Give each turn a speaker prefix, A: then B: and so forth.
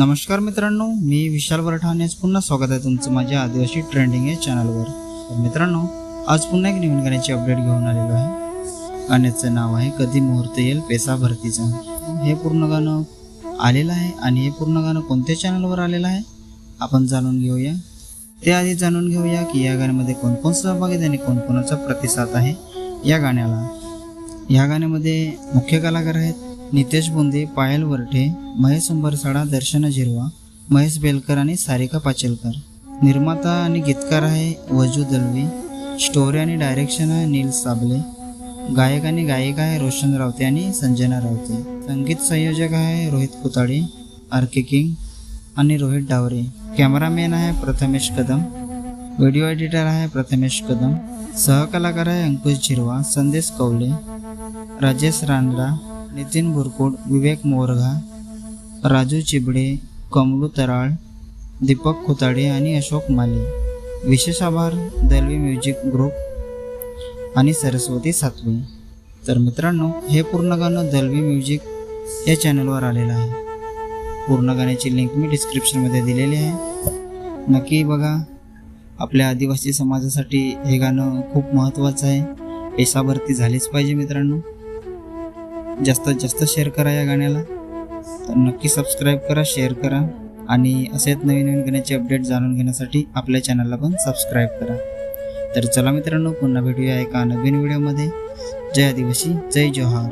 A: नमस्कार मित्रांनो, मी विशाल वरठाणे पुन्हा स्वागत आहे तुमचं माझ्या आदिवासी ट्रेंडिंग या चॅनलवर। तर मित्रांनो, आज पुन्हा एक नवीन गाण्याची अपडेट घेऊन आलेलो आहे। गाण्याचं नाव आहे कधी मुहूर्त येईल पेसा भरतीचा। हे पूर्ण गाणं आलेलं आहे आणि हे पूर्ण गाणं कोणत्या चॅनलवर आलेलं आहे आपण जाणून घेऊया। त्याआधी जाणून घेऊया की या गाण्यामध्ये कोण कोण सहभागी आहे आणि कोणकोणाचा प्रतिसाद आहे या गाण्याला। या गाण्यामध्ये मुख्य कलाकार आहेत नितेश बोंदे, पायल वरठे, महेश उंबरसाडा, दर्शन झिरवा, महेश बेलकर आणि सारिका पाचलकर। निर्माता आणि गीतकार आहे वजू दलवी। स्टोरी आणि डायरेक्शन आहे नील साबले। गायक आणि गायिका आहे रोशन रावते आणि संजना रावते। संगीत संयोजक आहे रोहित कुताडे, आर.के. किंग आणि रोहित डावरे। कॅमेरामॅन आहे प्रथमेश कदम। व्हिडिओ एडिटर आहे प्रथमेश कदम। सहकलाकार आहे अंकुश झिरवा, संदेश कौले, राजेश रानडा, नितीन बुरकुड, विवेक मोरघा, राजू चिबडे, कमलू तराळ, दीपक खुताडे आणि अशोक माले। विशेष आभार दलवी म्युझिक ग्रुप आणि सरस्वती सातवी। तर मित्रांनो, हे पूर्ण गाणं दलवी म्युझिक या चॅनलवर आलेलं आहे। पूर्ण गाण्याची लिंक मी डिस्क्रिप्शनमध्ये दिलेली आहे, नक्की बघा। आपल्या आदिवासी समाजासाठी हे गाणं खूप महत्त्वाचं आहे। पेसा भरती झालीच पाहिजे मित्रांनो। जास्तीत जास्त शेअर करा या गाण्याला। तर नक्की सबस्क्राईब करा, शेअर करा आणि असेच नवीन नवीन गाण्याचे अपडेट जाणून घेण्यासाठी आपल्या चॅनलला पण सबस्क्राईब करा। तर चला मित्रांनो, पुन्हा भेटूया एका नवीन व्हिडिओमध्ये। जय आदिवासी, जय जोहार।